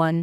1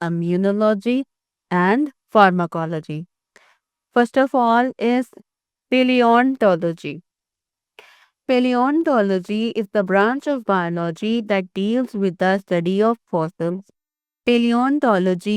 immunology, and pharmacology. First of all is paleontology. Paleontology is the branch of biology that deals with the study of fossils. Paleontology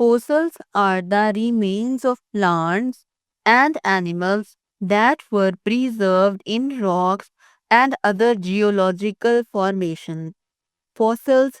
Fossils are the remains of plants and animals that were preserved in rocks and other geological formations. Fossils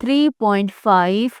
3.5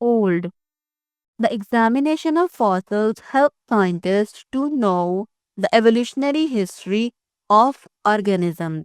old. The examination of fossils help scientists to know the evolutionary history of organisms.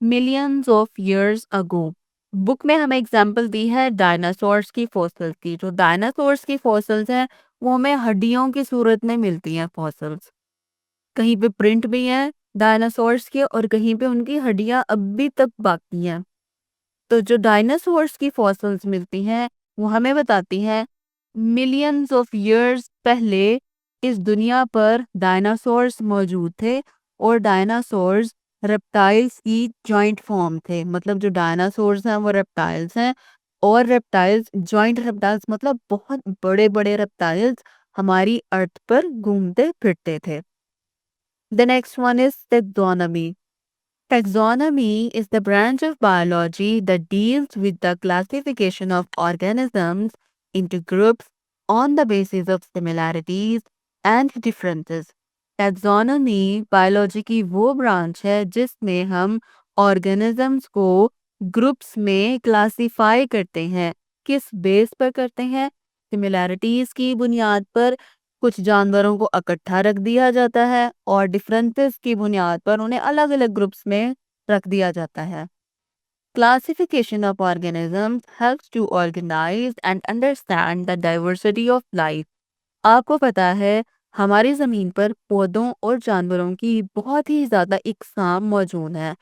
millions of years ago. بک میں ہمیں example دی ہے dinosaurs کی fossils کی. جو dinosaurs کی fossils ہیں وہ ہمیں ہڈیوں کی صورت میں ملتی ہیں فوسلز. کہیں پہ پرنٹ بھی ہیں ڈائناسورس کے اور کہیں پہ ان کی ہڈیاں اب بھی تک باقی ہیں. تو جو ڈائناسورس کی فوسلز ملتی ہیں وہ ہمیں بتاتی ہیں ملینز آف ایئرز پہلے اس دنیا پر ڈائناسورس موجود تھے اور ڈائناسورس ریپٹائلز کی جوائنٹ فارم تھے. مطلب جو ڈائناسورس ہیں وہ ریپٹائلز ہیں اور ریپٹائلز جوائنٹ ریپٹائلز مطلب بہت بڑے بڑے ریپٹائلز ہماری ارتھ پر گھومتے پھرتے تھے. The next one is taxonomy. Taxonomy is the branch of biology that deals with the classification of organisms into groups on the basis of similarities and differences. Taxonomy biology کی وہ برانچ ہے جس میں ہم organisms کو groups میں classify کرتے ہیں. کس بیس پر کرتے ہیں؟ سملیرٹیز کی بنیاد پر کچھ جانوروں کو اکٹھا رکھ دیا جاتا ہے اور ڈفرینسز کی بنیاد پر انہیں الگ الگ گروپس میں رکھ دیا جاتا ہے. Classification of organisms helps to organize and understand the diversity of life. آپ کو پتا ہے ہماری زمین پر پودوں اور جانوروں کی بہت ہی زیادہ اقسام موجود ہیں.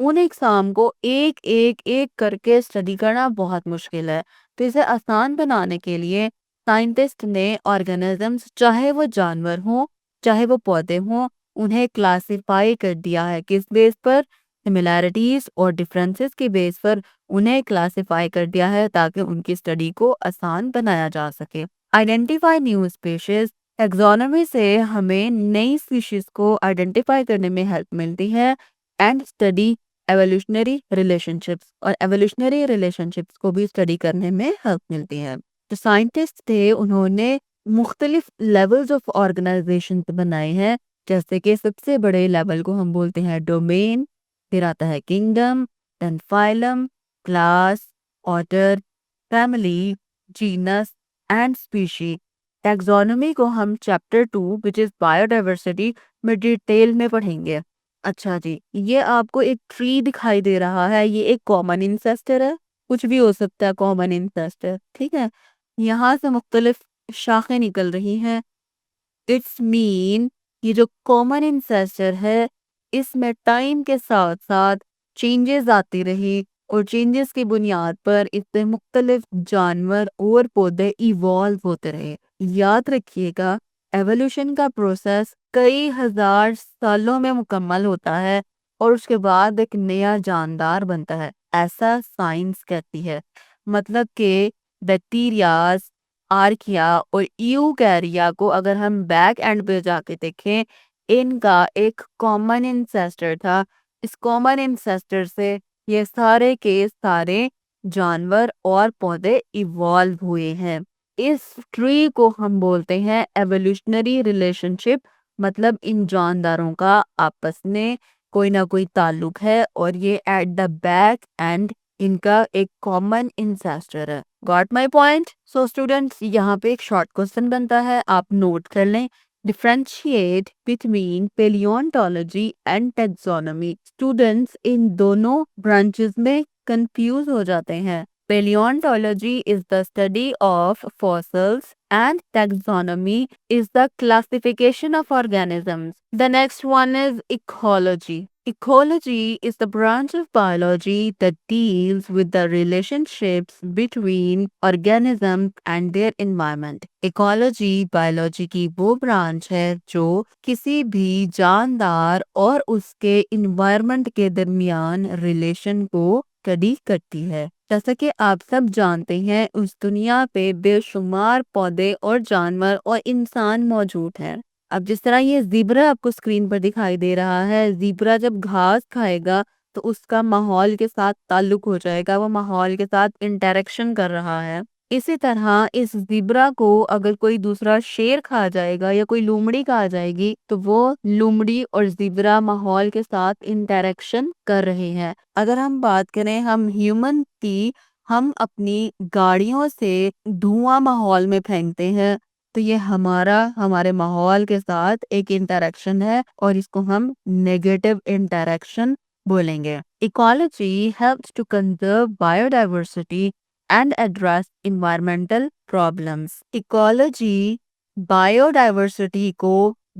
ان اقسام کو ایک ایک ایک کر کے اسٹڈی کرنا بہت مشکل ہے. تو اسے آسان بنانے کے لیے سائنٹسٹ نے آرگینزمز چاہے وہ جانور ہوں چاہے وہ پودے ہوں انہیں کلاسیفائی کر دیا ہے. کس بیس پر؟ سملیرٹیز اور ڈفرینسز کے بیس پر انہیں کلاسیفائی کر دیا ہے تاکہ ان کی اسٹڈی کو آسان بنایا جا سکے. Identify new species. ٹیکزانومی سے ہمیں نئی اسپیشیز کو آئیڈینٹیفائی کرنے میں ہیلپ ملتی ہے and study evolutionary relation ships. اور ایوولوشنری ریلیشن شپس کو بھی اسٹڈی کرنے میں ہیلپ ملتی ہے. جو سائنٹسٹ تھے انہوں نے مختلف لیولز آف آرگنائزیشن بنائے ہیں. جیسے کہ سب سے بڑے لیول کو ہم بولتے ہیں ڈومین، پھر آتا ہے kingdom, then phylum, class, order, family, genus and species. Taxonomy کو ہم chapter 2 which is biodiversity میں ڈیٹیل میں پڑھیں گے. اچھا جی، یہ آپ کو ایک ٹری دکھائی دے رہا ہے، یہ ایک کامن انسیسٹر ہے. کچھ بھی ہو سکتا ہے کامن انسیسٹر، ٹھیک ہے. یہاں سے مختلف شاخیں نکل رہی ہیں. اٹس مین یہ جو کامن انسیسٹر ہے اس میں ٹائم کے ساتھ ساتھ چینجز آتی رہی اور چینجز کی بنیاد پر اس سے مختلف جانور اور پودے ایوالو ہوتے رہے. یاد رکھیے گا ایوولوشن کا پروسیس کئی ہزار سالوں میں مکمل ہوتا ہے اور اس کے بعد ایک نیا جاندار بنتا ہے، ایسا سائنس کہتی ہے. مطلب کہ بیکٹیریاز، آرکیا اور ایوکیریا کو اگر ہم بیک اینڈ پہ جا کے دیکھیں ان کا ایک کامن انسیسٹر تھا. اس کامن انسیسٹر سے یہ سارے کے سارے جانور اور پودے ایوالو ہوئے ہیں. اس ٹری کو ہم بولتے ہیں ایوولوشنری ریلیشن شپ. مطلب ان جانداروں کا آپس میں کوئی نہ کوئی تعلق ہے اور یہ ایٹ دا بیک اینڈ ان کا ایک کامن انسیسٹر ہے. Got my point? So students یہاں پہ ایک شارٹ کوسچن بنتا ہے، آپ نوٹ کر لیں. Differentiate between palaeontology and taxonomy. Students ان دونوں برانچز میں کنفیوز ہو جاتے ہیں. Paleontology is the study of fossils and taxonomy is the classification of organisms. The next one is ecology. Ecology is the branch of biology that deals with the relationships between organisms and their environment. Ecology biology کی وہ branch ہے جو کسی بھی جاندار اور اس کے environment کے درمیان ریلیشن کو اسٹڈی کرتی ہے. جیسا کہ آپ سب جانتے ہیں اس دنیا پہ بے شمار پودے اور جانور اور انسان موجود ہیں. اب جس طرح یہ زیبرا آپ کو اسکرین پر دکھائی دے رہا ہے، زیبرا جب گھاس کھائے گا تو اس کا ماحول کے ساتھ تعلق ہو جائے گا، وہ ماحول کے ساتھ انٹریکشن کر رہا ہے. اسی طرح اس زیبرا کو اگر کوئی دوسرا شیر کھا جائے گا یا کوئی لومڑی کھا جائے گی تو وہ لومڑی اور زیبرا ماحول کے ساتھ انٹریکشن کر رہے ہیں. اگر ہم بات کریں ہم ہیومن کی، ہم اپنی گاڑیوں سے دھواں ماحول میں پھینکتے ہیں تو یہ ہمارے ماحول کے ساتھ ایک انٹریکشن ہے اور اس کو ہم نیگیٹو انٹریکشن بولیں گے. Ecology helps to conserve biodiversity and address environmental problems. Ecology biodiversity کو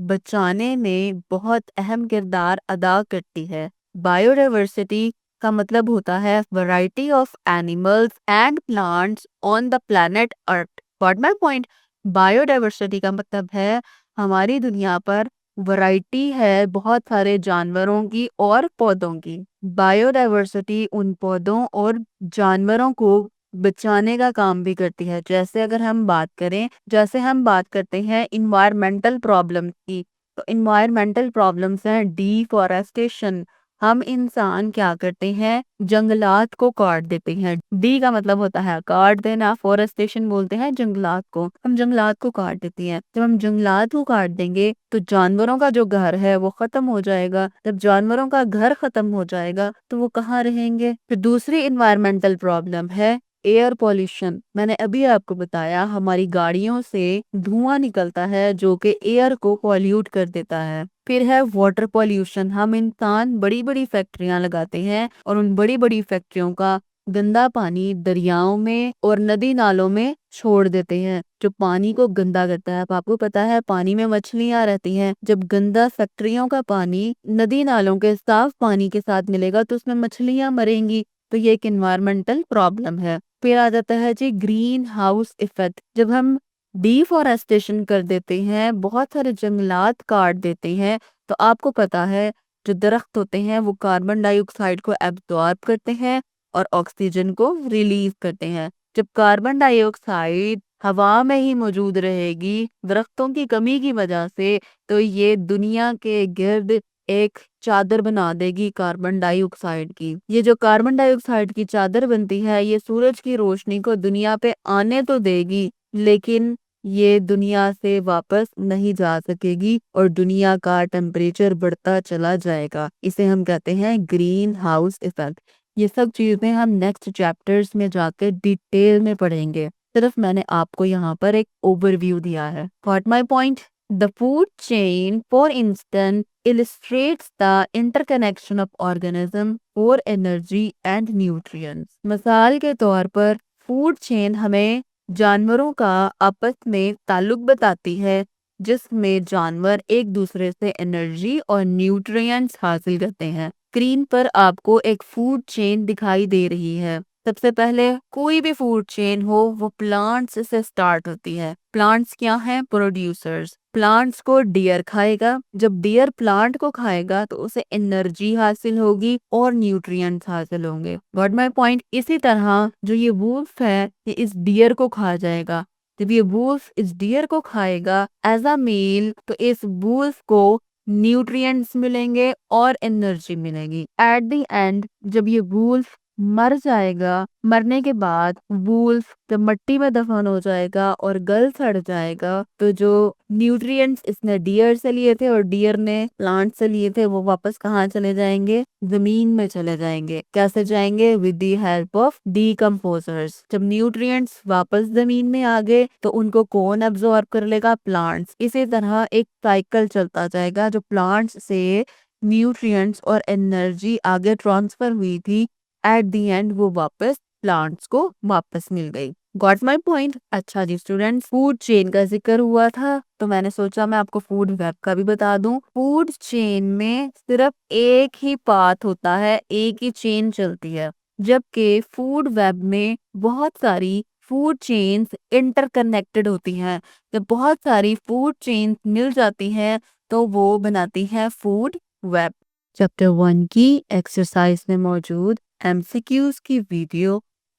بچانے میں بہت اہم کردار ادا کرتی ہے. Biodiversity کا مطلب ہوتا ہے variety of animals and plants on the planet Earth. Got my point? Biodiversity کا مطلب ہے ہماری دنیا پر ورائٹی ہے بہت سارے جانوروں کی اور پودوں کی. بایو ڈائیورسٹی ان پودوں اور جانوروں کو بچانے کا کام بھی کرتی ہے. جیسے اگر ہم بات کرتے ہیں انوائرمنٹل پرابلمس کی، تو انوائرمنٹل پرابلمس ہیں ڈیفارسٹیشن. ہم انسان کیا کرتے ہیں؟ جنگلات کو کاٹ دیتے ہیں. ڈی کا مطلب ہوتا ہے کاٹ دینا، فورسٹیشن بولتے ہیں جنگلات کو. ہم جنگلات کو کاٹ دیتے ہیں. جب ہم جنگلات کو کاٹ دیں گے تو جانوروں کا جو گھر ہے وہ ختم ہو جائے گا. جب جانوروں کا گھر ختم ہو جائے گا تو وہ کہاں رہیں گے؟ پھر دوسری انوائرمنٹل پرابلم ہے ایئر پولیوشن. میں نے ابھی آپ کو بتایا ہماری گاڑیوں سے دھواں نکلتا ہے جو کہ ایئر کو پولیوٹ کر دیتا ہے. پھر ہے واٹر پولیوشن. ہم انسان بڑی بڑی فیکٹریاں لگاتے ہیں اور ان بڑی بڑی فیکٹریوں کا گندا پانی دریاؤں میں اور ندی نالوں میں چھوڑ دیتے ہیں جو پانی کو گندا کرتا ہے. آپ کو پتا ہے پانی میں مچھلیاں رہتی ہیں. جب گندا فیکٹریوں کا پانی ندی نالوں کے صاف پانی کے ساتھ ملے گا تو اس میں مچھلیاں مریں گی. تو یہ ایک انوائرمنٹل پرابلم ہے. پھر آ جاتا ہے جی گرین ہاؤس ایفیکٹ. جب ہم ڈیفارسٹیشن کر دیتے ہیں، بہت سارے جنگلات کاٹ دیتے ہیں، تو آپ کو پتا ہے جو درخت ہوتے ہیں وہ کاربن ڈائی آکسائڈ کو ایبزارب کرتے ہیں اور آکسیجن کو ریلیز کرتے ہیں. جب کاربن ڈائی آکسائڈ ہوا میں ہی موجود رہے گی درختوں کی کمی کی وجہ سے، تو یہ دنیا کے گرد ایک چادر بنا دے گی کاربن ڈائی آکسائڈ کی. یہ جو کاربن ڈائی آکسائڈ کی چادر بنتی ہے یہ سورج کی روشنی کو دنیا پہ آنے تو دے گی، لیکن یہ دنیا سے واپس نہیں جا سکے گی اور دنیا کا ٹمپریچر بڑھتا چلا جائے گا. اسے ہم کہتے ہیں گرین ہاؤس ایفیکٹ. یہ سب چیزیں ہم نیکسٹ چیپٹرز میں جا کے ڈیٹیل میں پڑھیں گے. صرف میں نے آپ کو یہاں پر ایک اوور ویو دیا ہے. Got my point? The food chain, for instance, illustrates the interconnection of organisms for energy and nutrients. مثال کے طور پر فوڈ چین ہمیں جانوروں کا آپس میں تعلق بتاتی ہے جس میں جانور ایک دوسرے سے انرجی اور نیوٹرینٹس حاصل کرتے ہیں. اسکرین پر آپ کو ایک فوڈ چین دکھائی دے رہی ہے. سب سے پہلے کوئی بھی فوڈ چین ہو وہ پلانٹس سے سٹارٹ ہوتی ہے. پلانٹس کیا ہیں؟ پروڈیوسرز. پلانٹس کو ڈیئر کھائے گا. جب ڈیئر پلانٹ کو کھائے گا تو اسے انرجی حاصل ہوگی اور نیوٹرینٹس حاصل ہوں گے. Got my point? اسی طرح جو یہ وولف ہے یہ اس ڈیئر کو کھا جائے گا. جب یہ وولف اس ڈیئر کو کھائے گا ایز اے میل تو اس وولف کو نیوٹرینٹس ملیں گے اور انرجی ملے گی. ایٹ دی اینڈ جب یہ وولف مر جائے گا، مرنے کے بعد وولف جب مٹی میں دفن ہو جائے گا اور گل سڑ جائے گا تو جو نیوٹرینٹس اس نے ڈیئر سے لیے تھے اور ڈیئر نے پلانٹ سے لیے تھے وہ واپس کہاں چلے جائیں گے؟ زمین میں چلے جائیں گے. کیسے جائیں گے؟ With the help of decomposers. جب نیوٹرینٹس واپس زمین میں آ گئے تو ان کو کون ایبزارب کر لے گا؟ پلانٹس. اسی طرح ایک سائیکل چلتا جائے گا. جو پلانٹس سے نیوٹرینٹس اور انرجی آگے ٹرانسفر ہوئی تھی ایٹ دی اینڈ وہ واپس پلانٹس کو واپس مل گئی. Got my point? اچھا جی اسٹوڈینٹس، فوڈ چین کا ذکر ہوا تھا تو میں نے سوچا میں آپ کو فوڈ ویب کا بھی بتا دوں. فوڈ چین میں صرف ایک ہی پاتھ ہوتا ہے، ایک ہی چین چلتی ہے، جبکہ فوڈ ویب میں بہت ساری فوڈ چینز انٹر کنیکٹڈ ہوتی ہیں. جب بہت ساری فوڈ چینز مل جاتی ہیں تو وہ بناتی ہیں فوڈ ویب. چیپٹر 1 کی ایکسرسائز میں موجود ایم سی کیوز کی ویڈیو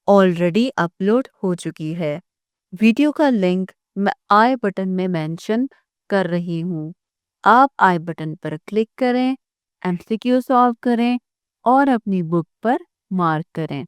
آلریڈی اپلوڈ ہو چکی ہے. ویڈیو کا لنک میں آئی بٹن میں مینشن کر رہی ہوں. آپ آئی بٹن پر کلک کریں، ایم سی کیو سالو کریں اور اپنی بک پر مارک کریں.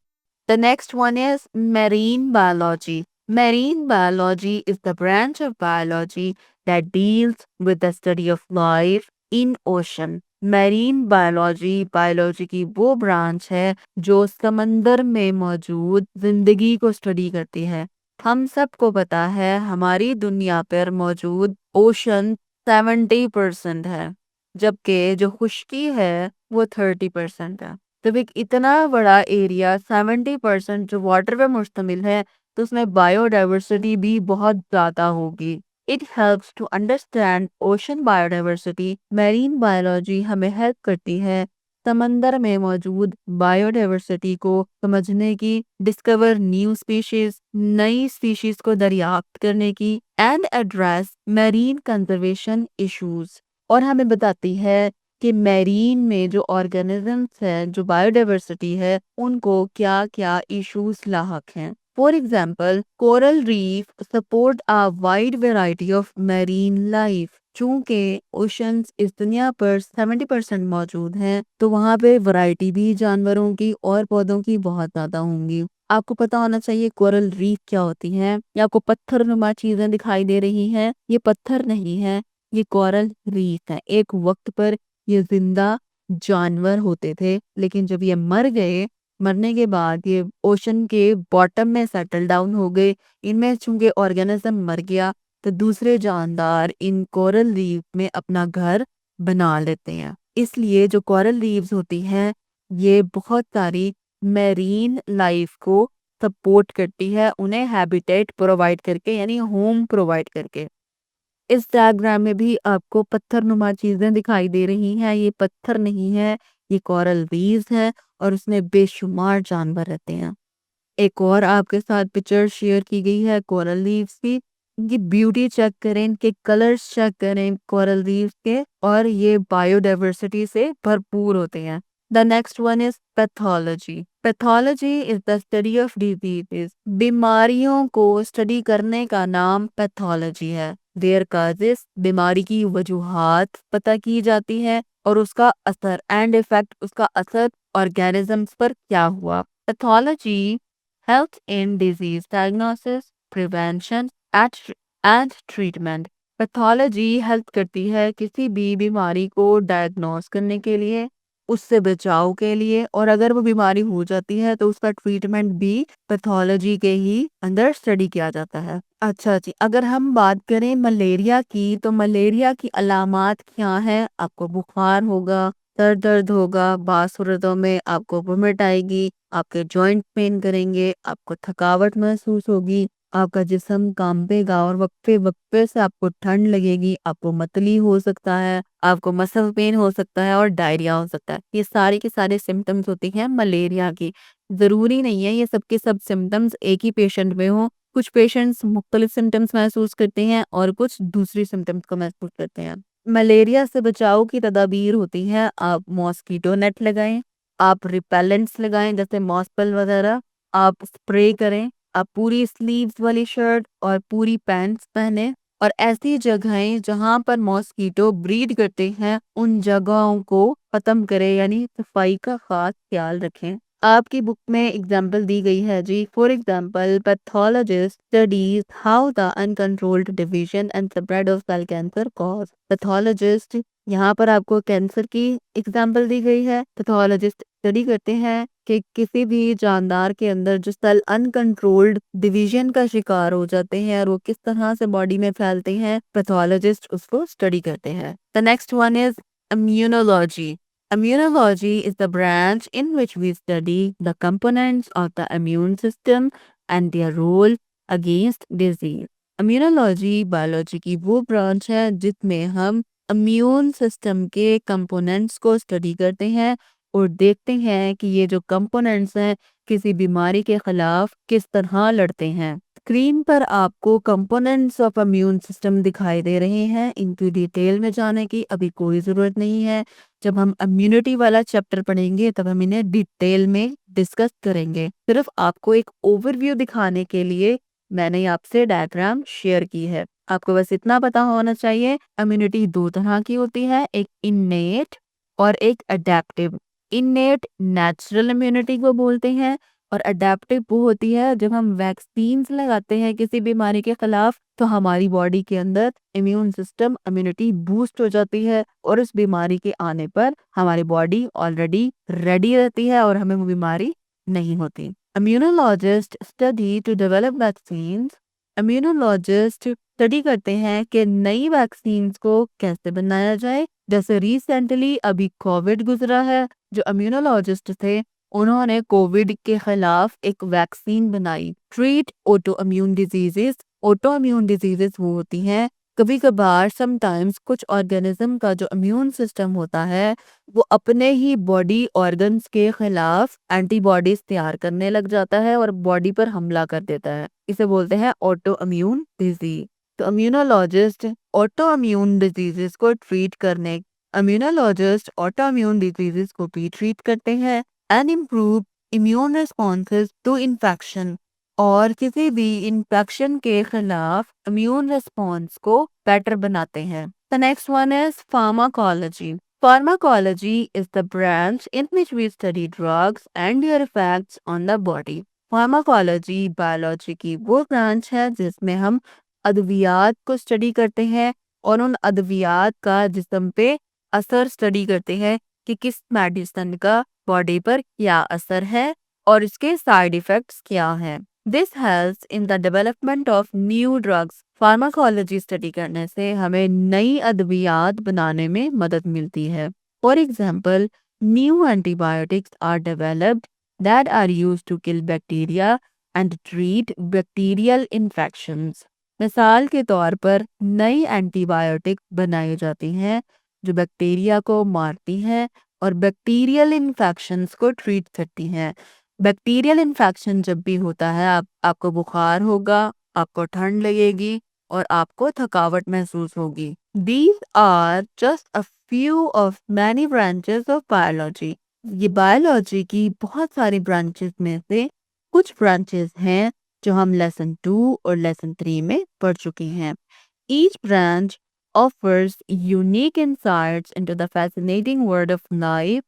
The next one is marine biology. Marine biology is the branch of biology that deals with the study of life in ocean. Marine biology کی وہ برانچ ہے جو سمندر میں موجود زندگی کو اسٹڈی کرتی ہے. ہم سب کو پتا ہے ہماری دنیا پر موجود اوشن 70% ہے، جبکہ جو خشکی ہے وہ 30% ہے. جب ایک اتنا بڑا ایریا 70% جو واٹر پہ مشتمل ہے تو اس میں بایو ڈائیورسٹی بھی بہت زیادہ ہوگی. It helps to understand ocean biodiversity. Marine biology ہمیں ہیلپ کرتی ہے سمندر میں موجود بایو ڈائیورسٹی کو سمجھنے کی، ڈسکور نیو اسپیشیز، نئی اسپیشیز کو دریافت کرنے کی، and address marine conservation issues. اور ہمیں بتاتی ہے کہ میرین میں جو آرگینزمس ہیں، جو بایو ڈائیورسٹی ہے، ان کو کیا کیا ایشوز لاحق ہیں. For example, coral reef support a wide variety of marine life. چونکہ اوشنز اس دنیا پر 70% موجود ہیں تو وہاں پہ ورائٹی بھی جانوروں کی اور پودوں کی بہت زیادہ ہوں گی. آپ کو پتا ہونا چاہیے کورل ریف کیا ہوتی ہیں. یہ آپ کو پتھر نما چیزیں دکھائی دے رہی ہیں، یہ پتھر نہیں ہے، یہ کورل ریف ہے. ایک وقت پر یہ زندہ جانور ہوتے تھے، لیکن جب یہ مر گئے، مرنے کے بعد یہ اوشن کے باٹم میں سیٹل ڈاؤن ہو گئے. ان میں چونکہ آرگینزم مر گیا تو دوسرے جاندار ان کورل ریف میں اپنا گھر بنا لیتے ہیں. اس لیے جو کورل ریفز ہوتی ہیں یہ بہت ساری میرین لائف کو سپورٹ کرتی ہے، انہیں ہیبیٹیٹ پرووائڈ کر کے، یعنی ہوم پرووائڈ کر کے. اس ڈائیگرام میں بھی آپ کو پتھر نما چیزیں دکھائی دے رہی ہیں. یہ پتھر نہیں ہے، یہ کورل ریفز ہے اور اس میں بے شمار جانور رہتے ہیں. ایک اور آپ کے ساتھ پکچر شیئر کی گئی ہے کورل ریفز کی. ان کی بیوٹی چیک کریں، ان کے کلرز چیک کریں کورل ریفز کے، اور یہ بایو ڈائیورسٹی سے بھرپور ہوتے ہیں. The next one is pathology. Pathology is the study of diseases. بیماریوں کو اسٹڈی کرنے کا نام پیتھولوجی ہے. Their causes، بیماری کی وجوہات پتہ کی جاتی ہے اور اس کا اثر اینڈ ایفیکٹ، اس کا اثر آرگینزمس پر کیا ہوا. Pathology helps in disease diagnosis, prevention and treatment. Pathology help کرتی ہے کسی بھی بیماری کو ڈائگنوز کرنے کے لیے، اس سے بچاؤ کے لیے، اور اگر وہ بیماری ہو جاتی ہے تو اس کا ٹریٹمنٹ بھی پیتھولوجی کے ہی اندر اسٹڈی کیا جاتا ہے. اچھا جی، اگر ہم بات کریں ملیریا کی تو ملیریا کی علامات کیا ہیں؟ آپ کو بخار ہوگا، سر درد ہوگا، بعض صورتوں میں آپ کو ومٹ آئے گی، آپ کے جوائنٹ پین کریں گے، آپ کو تھکاوٹ محسوس ہوگی، آپ کا جسم کانپے گا اور وقفے وقفے سے آپ کو ٹھنڈ لگے گی، آپ کو متلی ہو سکتا ہے، آپ کو مسل پین ہو سکتا ہے اور ڈائریا ہو سکتا ہے. یہ سارے کے سارے سمٹمز ہوتی ہیں ملیریا کی. ضروری نہیں ہے یہ سب کے سب سمٹمز ایک ہی پیشنٹ میں ہوں. کچھ پیشنٹس مختلف سمٹمز محسوس کرتے ہیں اور کچھ دوسری سمٹمز کو محسوس کرتے ہیں. ملیریا سے بچاؤ کی تدابیر ہوتی ہیں. آپ ماسکیٹو نیٹ لگائیں، آپ ریپیلنٹس لگائیں جیسے ماسپل وغیرہ، آپ اسپرے کریں، آپ پوری سلیوز والی شرٹ اور پوری پینٹس پہنیں، اور ایسی جگہیں جہاں پر ماسکیٹو بریڈ کرتے ہیں ان جگہوں کو ختم کریں، یعنی صفائی کا خاص خیال رکھیں. آپ کی بک میں اگزامپل دی گئی ہے جی. For example, pathologist studies how the uncontrolled division and spread of cell cancer cause. Pathologist, یہاں پر آپ کو کینسر کی اگزامپل دی گئی ہے. پیتھولوجسٹ اسٹڈی کرتے ہیں کہ کسی بھی جاندار کے اندر جو سیل انکنٹرولڈ ڈویژن کا شکار ہو جاتے ہیں اور وہ کس طرح سے باڈی میں پھیلتے ہیں، پیتھولوجسٹ اس کو اسٹڈی کرتے ہیں. The next one is immunology. Immunology is the branch in which we study the components of the immune system and their role against disease. Immunology biology کی وہ برانچ ہے جس میں ہم امیون سسٹم کے کمپوننٹس کو اسٹڈی کرتے ہیں اور دیکھتے ہیں کہ یہ جو کمپوننٹس ہیں کسی بیماری کے خلاف کس طرح لڑتے ہیں. اسکرین پر آپ کو کمپوننٹس آف امیون سسٹم دکھائی دے رہے ہیں. ان کی ڈیٹیل میں جانے کی ابھی کوئی ضرورت نہیں ہے. جب ہم امیونٹی والا چیپٹر پڑھیں گے تب ہم انہیں ڈیٹیل میں ڈسکس کریں گے. صرف آپ کو ایک اوور ویو دکھانے کے لیے میں نے آپ سے ڈائیگرام شیئر کی ہے. آپ کو بس اتنا پتا ہونا چاہیے امیونٹی دو طرح کی ہوتی ہے، ایک انیٹ اور ایک اڈیپٹیو. انیٹ نیچرل امیونٹی کو بولتے ہیں اور اڈیپٹیو وہ ہوتی ہے جب ہم ویکسینز لگاتے ہیں کسی بیماری کے خلاف تو ہماری باڈی کے اندر امیون سسٹم امیونٹی بوسٹ ہو جاتی ہے اور اس بیماری کے آنے پر ہماری باڈی آلریڈی ریڈی رہتی ہے اور ہمیں وہ بیماری نہیں ہوتی. Immunologists study to develop vaccines immunologist study کرتے ہیں کہ نئی ویکسینز کو کیسے بنایا جائے. جیسے ریسنٹلی ابھی کووڈ گزرا ہے، جو امیونولوجسٹ تھے انہوں نے کووڈ کے خلاف ایک ویکسین بنائی. Treat autoimmune diseases. Autoimmune diseases وہ ہوتی ہیں کبھی کبھار سم ٹائمز کچھ آرگینزم کا جو امیون سسٹم ہوتا ہے وہ اپنے ہی باڈی آرگنز کے خلاف اینٹی باڈیز تیار کرنے لگ جاتا ہے اور باڈی پر حملہ کر دیتا ہے. اسے بولتے ہیں آٹو امیون ڈیزیز. تو امیونولوجسٹ آٹو امیون ڈیزیزز کو ٹریٹ کرنے امیونولوجسٹ آٹو امیون ڈیزیزز کو بھی ٹریٹ کرتے ہیں and improve immune responses to infection, اور کسی بھی انفیکشن کے خلاف امیون ریسپانس کو بیٹر بناتے ہیں. The next one is pharmacology. Pharmacology is the branch in which we study drugs and their effects on the body. Pharmacology biology کی وہ برانچ ہے جس میں ہم ادویات کو اسٹڈی کرتے ہیں اور ان ادویات کا جسم پہ اثر اسٹڈی کرتے ہیں کہ کس میڈیسن کا باڈی پر کیا اثر ہے اور اس کے سائیڈ ایفیکٹس کیا ہیں. This helps in the development of new drugs. Pharmacology study کرنے سے ہمیں نئی ادویات بنانے میں مدد ملتی ہے. For example new antibiotics are developed that are used to kill bacteria and treat bacterial infections. مثال کے طور پر نئی اینٹی بایوٹک بنائی جاتی ہیں جو بیکٹیریا کو مارتی ہیں اور بیکٹیریل انفیکشنز کو ٹریٹ کرتی ہیں. بیکٹیریل انفیکشن جب بھی ہوتا ہے آپ کو بخار ہوگا، آپ کو ٹھنڈ لگے گی اور آپ کو تھکاوٹ محسوس ہوگی. These are just a few of many branches of biology. یہ بایولوجی کی بہت ساری برانچز میں سے کچھ برانچز ہیں جو ہم لیسن 2 اور لیسن 3 میں پڑھ چکے ہیں. Each branch offers unique insights into the fascinating world of life.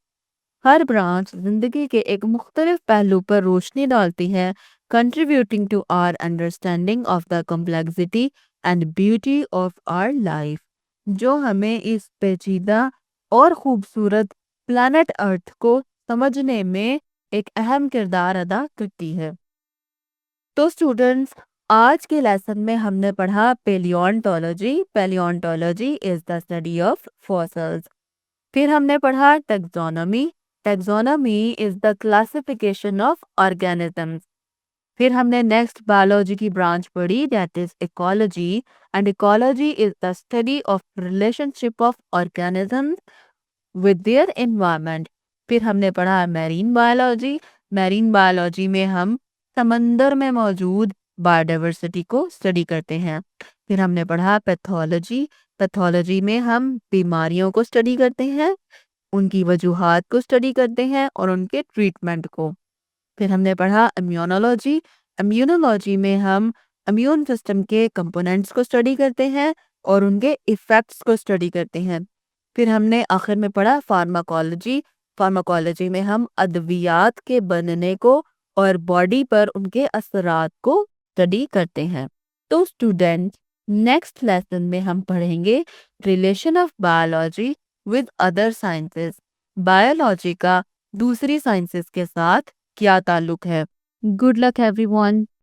Hare branch زندگی کے ایک مختلف پہلو پر روشنی ڈالتی ہے contributing to our understanding of the complexity and beauty of our life. جو ہمیں اس پیچیدہ اور خوبصورت پلانٹ ارتھ کو سمجھنے میں ایک اہم کردار ادا کرتی ہے. تو اسٹوڈنٹس آج کے لیسن میں ہم نے پڑھا palaeontology. Palaeontology is the study of fossils. پھر ہم نے پڑھا taxonomy. Taxonomy is the classification of organisms. پھر ہم نے نیکسٹ بایولوجی کی برانچ پڑھی that is ecology and ecology is the study of relationship of organisms with their environment. پھر ہم نے پڑھا میرین بایولوجی. میرین بایولوجی میں ہم سمندر میں موجود بایوڈائیورسٹی کو اسٹڈی کرتے ہیں. پھر ہم نے پڑھا پیتھولوجی. پیتھولوجی میں ہم بیماریوں کو اسٹڈی کرتے ہیں، ان کی وجوہات کو اسٹڈی کرتے ہیں اور ان کے ٹریٹمنٹ کو. پھر ہم نے پڑھا امیونولوجی. امیونولوجی میں ہم امیون سسٹم کے کمپوننٹس کو اسٹڈی کرتے ہیں اور ان کے ایفیکٹس کو اسٹڈی کرتے ہیں. پھر ہم نے آخر میں پڑھا فارماکالوجی. فارماکالوجی میں ہم ادویات کے بننے کو اور باڈی پر ان کے اثرات کو اسٹڈی کرتے ہیں. تو اسٹوڈینٹ نیکسٹ لیسن میں ہم پڑھیں گے relation of biology with other sciences. Biology کا دوسری سائنسز کے ساتھ کیا تعلق ہے. Good luck every one.